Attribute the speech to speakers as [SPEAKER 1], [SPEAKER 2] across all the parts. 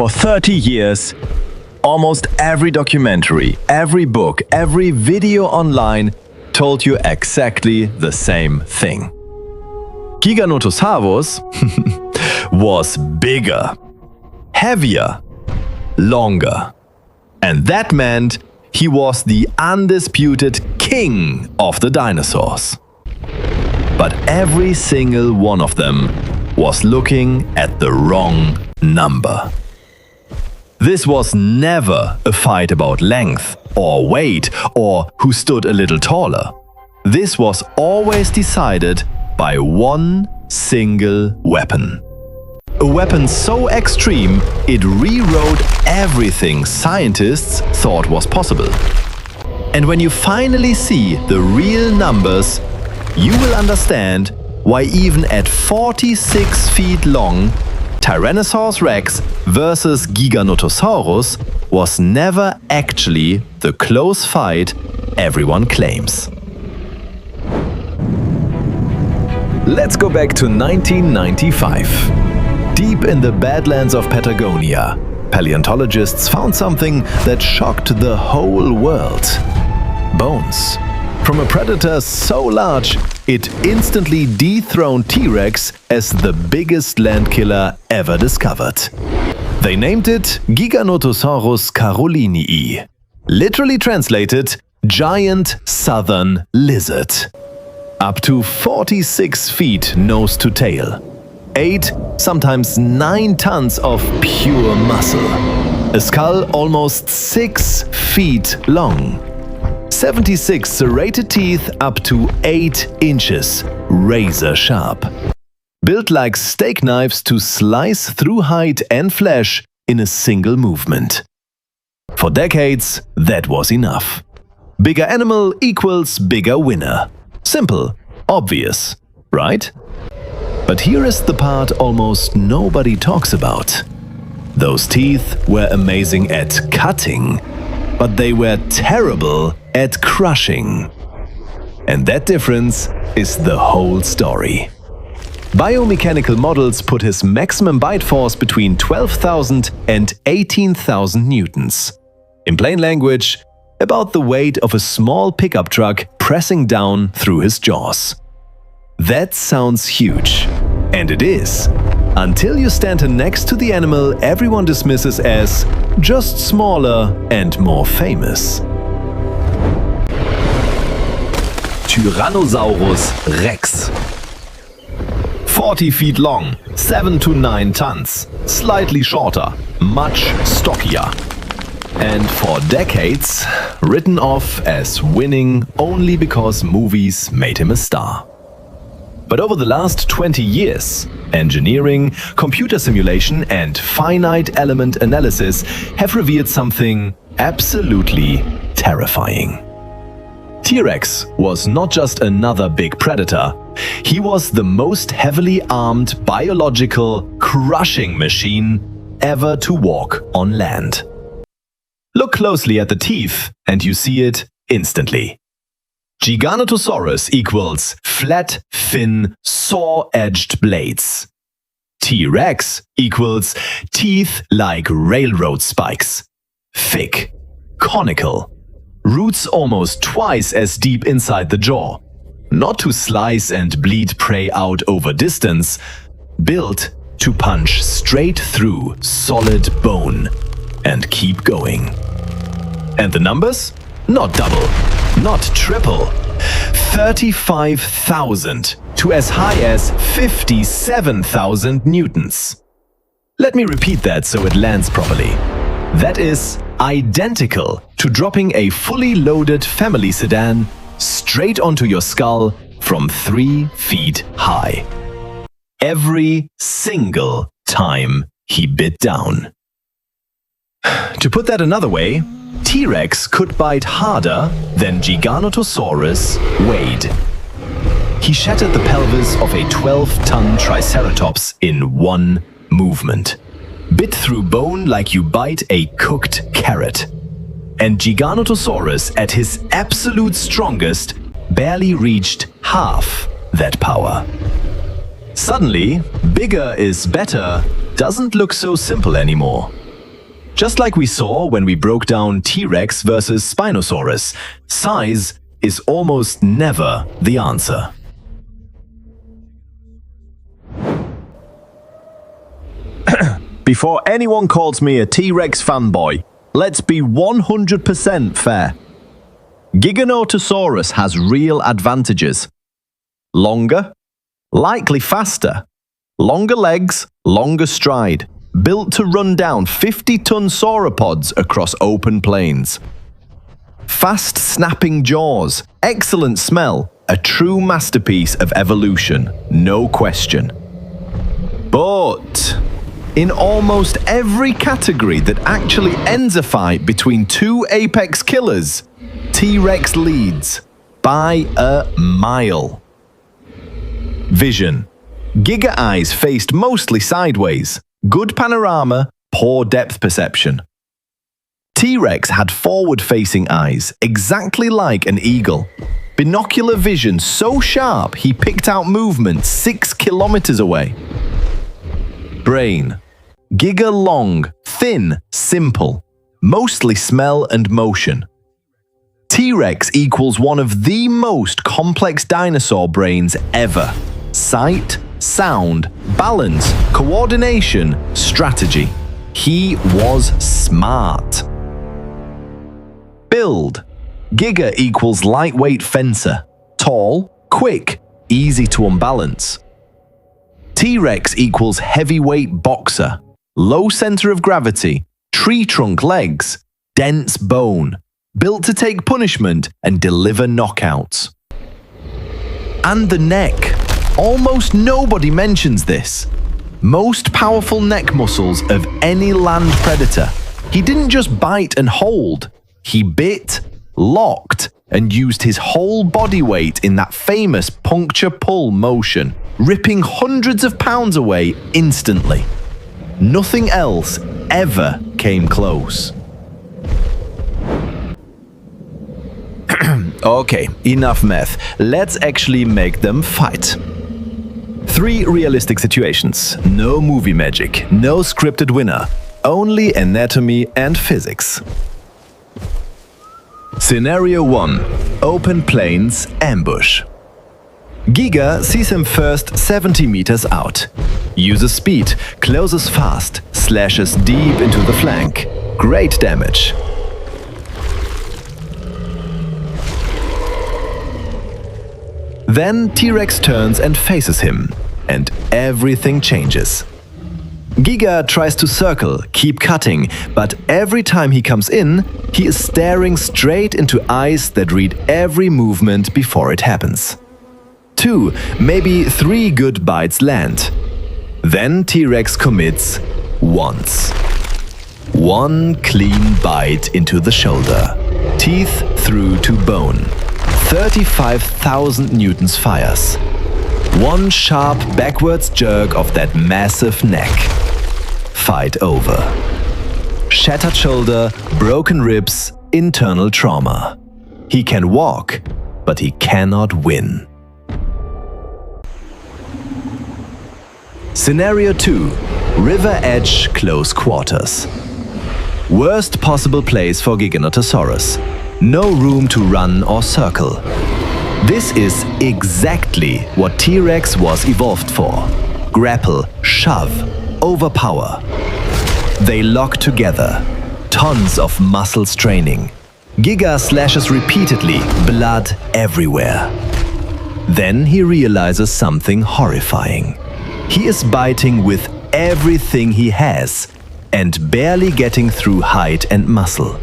[SPEAKER 1] For 30 years, almost every documentary, every book, every video online told you exactly the same thing. Giganotosaurus was bigger, heavier, longer. And that meant he was the undisputed king of the dinosaurs. But every single one of them was looking at the wrong number. This was never a fight about length or weight or who stood a little taller. This was always decided by one single weapon. A weapon so extreme it rewrote everything scientists thought was possible. And when you finally see the real numbers, you will understand why even at 46 feet long, Tyrannosaurus rex versus Giganotosaurus was never actually the close fight everyone claims. Let's go back to 1995. Deep in the badlands of Patagonia, paleontologists found something that shocked the whole world. Bones. From a predator so large, it instantly dethroned T-Rex as the biggest land killer ever discovered. They named it Giganotosaurus carolinii, literally translated, giant southern lizard. Up to 46 feet nose to tail. 8, sometimes 9 tons of pure muscle. A skull almost 6 feet long. 76 serrated teeth up to 8 inches, razor sharp. Built like steak knives to slice through hide and flesh in a single movement. For decades, that was enough. Bigger animal equals bigger winner. Simple, obvious, right? But here is the part almost nobody talks about. Those teeth were amazing at cutting, but they were terrible at crushing. And that difference is the whole story. Biomechanical models put his maximum bite force between 12,000 and 18,000 newtons. In plain language, about the weight of a small pickup truck pressing down through his jaws. That sounds huge. And it is. Until you stand next to the animal everyone dismisses as just smaller and more famous. Tyrannosaurus rex. 40 feet long, 7 to 9 tons, slightly shorter, much stockier. And for decades, written off as winning only because movies made him a star. But over the last 20 years, engineering, computer simulation and finite element analysis have revealed something absolutely terrifying. T-Rex was not just another big predator, he was the most heavily armed biological crushing machine ever to walk on land. Look closely at the teeth and you see it instantly. Giganotosaurus equals flat, thin, saw-edged blades. T-Rex equals teeth like railroad spikes. Thick, conical. Roots almost twice as deep inside the jaw. Not to slice and bleed prey out over distance, built to punch straight through solid bone and keep going. And the numbers? Not double, not triple. 35,000 to as high as 57,000 newtons. Let me repeat that so it lands properly. That is identical to dropping a fully loaded family sedan straight onto your skull from 3 feet high. Every single time he bit down. To put that another way, T-Rex could bite harder than Giganotosaurus weighed. He shattered the pelvis of a 12-ton Triceratops in one movement. Bit through bone like you bite a cooked carrot. And Giganotosaurus, at his absolute strongest, barely reached half that power. Suddenly, bigger is better doesn't look so simple anymore. Just like we saw when we broke down T-Rex versus Spinosaurus, size is almost never the answer.
[SPEAKER 2] Before anyone calls me a T-Rex fanboy, let's be 100% fair. Giganotosaurus has real advantages. Longer, likely faster. Longer legs, longer stride. Built to run down 50-ton sauropods across open plains. Fast snapping jaws, excellent smell, a true masterpiece of evolution, no question. But in almost every category that actually ends a fight between two apex killers, T-Rex leads by a mile. Vision. Giga eyes faced mostly sideways. Good panorama, poor depth perception. T-Rex had forward-facing eyes, exactly like an eagle. Binocular vision so sharp he picked out movement 6 kilometers away. Brain. Giga long, thin, simple. Mostly smell and motion. T-Rex equals one of the most complex dinosaur brains ever. Sight, sound, balance, coordination, strategy. He was smart. Build. Giga equals lightweight fencer. Tall, quick, easy to unbalance. T-Rex equals heavyweight boxer. Low center of gravity, tree trunk legs, dense bone. Built to take punishment and deliver knockouts. And the neck. Almost nobody mentions this. Most powerful neck muscles of any land predator. He didn't just bite and hold. He bit, locked, and used his whole body weight in that famous puncture-pull motion, ripping hundreds of pounds away instantly. Nothing else ever came close. Okay, enough math. Let's actually make them fight. 3 realistic situations. No movie magic, no scripted winner. Only anatomy and physics. Scenario 1. Open plains ambush. Giga sees him first 70 meters out. Uses speed, closes fast, slashes deep into the flank. Great damage. Then T-Rex turns and faces him, and everything changes. Giga tries to circle, keep cutting, but every time he comes in, he is staring straight into eyes that read every movement before it happens. 2, maybe 3 good bites land. Then T-Rex commits once. 1 clean bite into the shoulder, teeth through to bone. 35,000 newtons fires. 1 sharp backwards jerk of that massive neck. Fight over. Shattered shoulder, broken ribs, internal trauma. He can walk, but he cannot win. Scenario 2. River edge close quarters. Worst possible place for Giganotosaurus. No room to run or circle. This is exactly what T-Rex was evolved for. Grapple, shove, overpower. They lock together. Tons of muscle straining. Giga slashes repeatedly, blood everywhere. Then he realizes something horrifying. He is biting with everything he has and barely getting through height and muscle.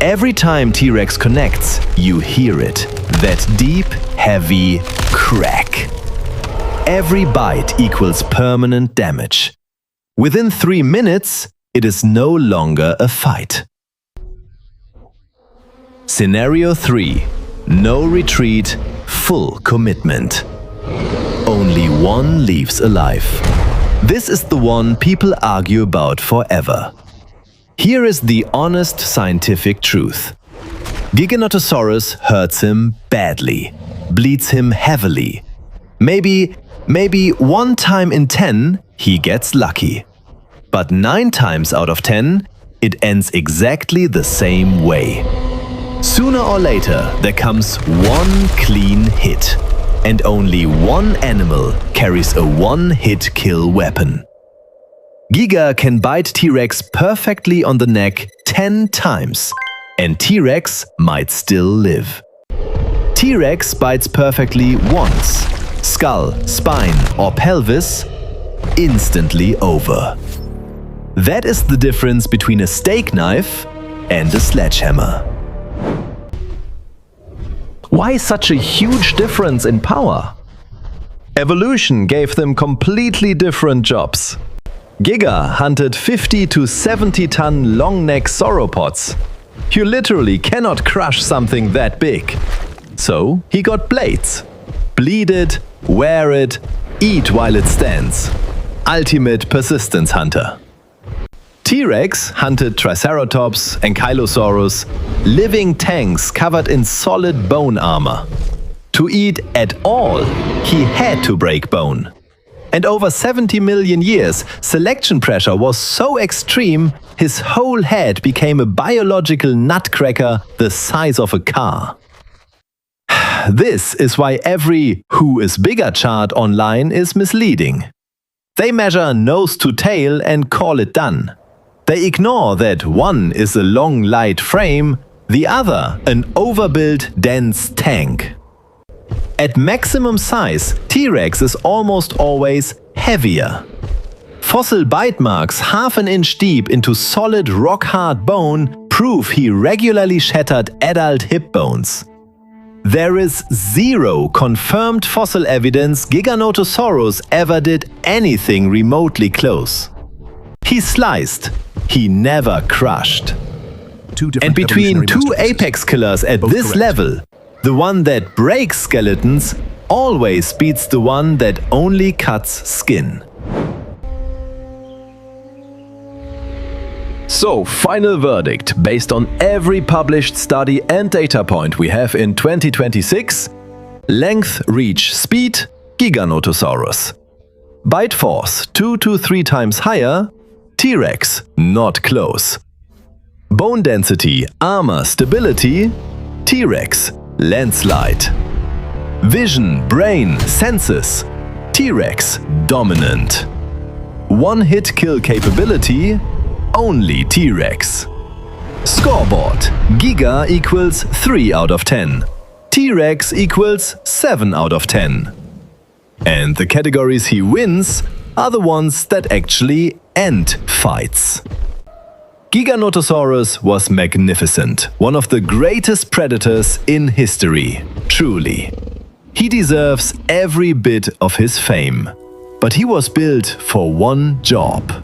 [SPEAKER 2] Every time T-Rex connects, you hear it. That deep, heavy crack. Every bite equals permanent damage. Within 3 minutes, it is no longer a fight. Scenario 3. No retreat, full commitment. Only one leaves alive. This is the one people argue about forever. Here is the honest scientific truth. Giganotosaurus hurts him badly, bleeds him heavily. Maybe 1 time in 10 he gets lucky. But 9 times out of 10
[SPEAKER 1] it ends exactly the same way. Sooner or later, there comes one clean hit, and only one animal carries a one-hit kill weapon. Giga can bite T-Rex perfectly on the neck 10 times, and T-Rex might still live. T-Rex bites perfectly once, skull, spine or pelvis, instantly over. That is the difference between a steak knife and a sledgehammer. Why such a huge difference in power? Evolution gave them completely different jobs. Giga hunted 50 to 70 ton long-neck sauropods. You literally cannot crush something that big. So he got blades. Bleed it, wear it, eat while it stands. Ultimate persistence hunter. T-Rex hunted Triceratops, Ankylosaurus, living tanks covered in solid bone armor. To eat at all, he had to break bone. And over 70 million years, selection pressure was so extreme, his whole head became a biological nutcracker the size of a car. This is why every "who is bigger" chart online is misleading. They measure nose to tail and call it done. They ignore that one is a long, light frame, the other an overbuilt, dense tank. At maximum size, T-Rex is almost always heavier. Fossil bite marks half an inch deep into solid rock-hard bone prove he regularly shattered adult hip bones. There is zero confirmed fossil evidence Giganotosaurus ever did anything remotely close. He sliced, he never crushed. And between two apex killers at this level, the one that breaks skeletons always beats the one that only cuts skin. So, final verdict based on every published study and data point we have in 2026. Length, reach, speed, Giganotosaurus. Bite force 2 to 3 times higher, T-Rex, not close. Bone density, armor, stability, T-Rex, landslide. Vision, brain, senses, T-Rex, dominant. One-hit kill capability, only T-Rex. Scoreboard, Giga equals 3 out of 10. T-Rex equals 7 out of 10. And the categories he wins are the ones that actually end fights. Giganotosaurus was magnificent, one of the greatest predators in history, truly. He deserves every bit of his fame. But he was built for one job.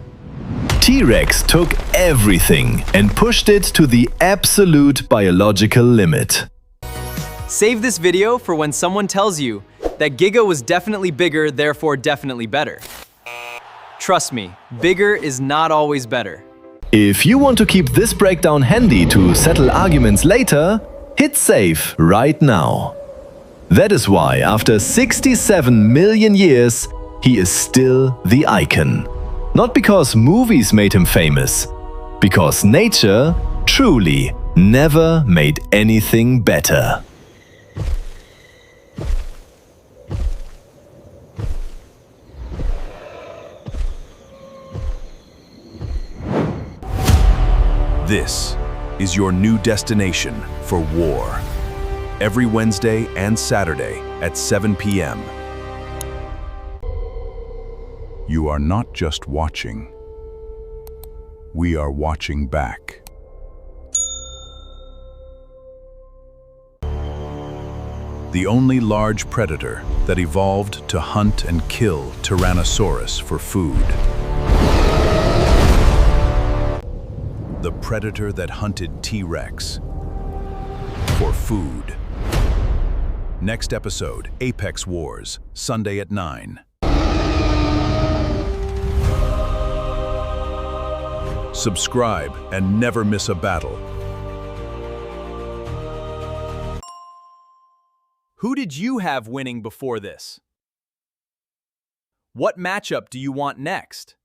[SPEAKER 1] T-Rex took everything and pushed it to the absolute biological limit.
[SPEAKER 3] Save this video for when someone tells you that Giga was definitely bigger, therefore definitely better. Trust me, bigger is not always better.
[SPEAKER 1] If you want to keep this breakdown handy to settle arguments later, hit save right now. That is why, after 67 million years, he is still the icon. Not because movies made him famous, because nature truly never made anything better.
[SPEAKER 4] This is your new destination for war. Every Wednesday and Saturday at 7 p.m. You are not just watching. We are watching back. The only large predator that evolved to hunt and kill Tyrannosaurus for food. The predator that hunted T-Rex for food. Next episode, Apex Wars, Sunday at 9. Subscribe and never miss a battle.
[SPEAKER 3] Who did you have winning before this? What matchup do you want next?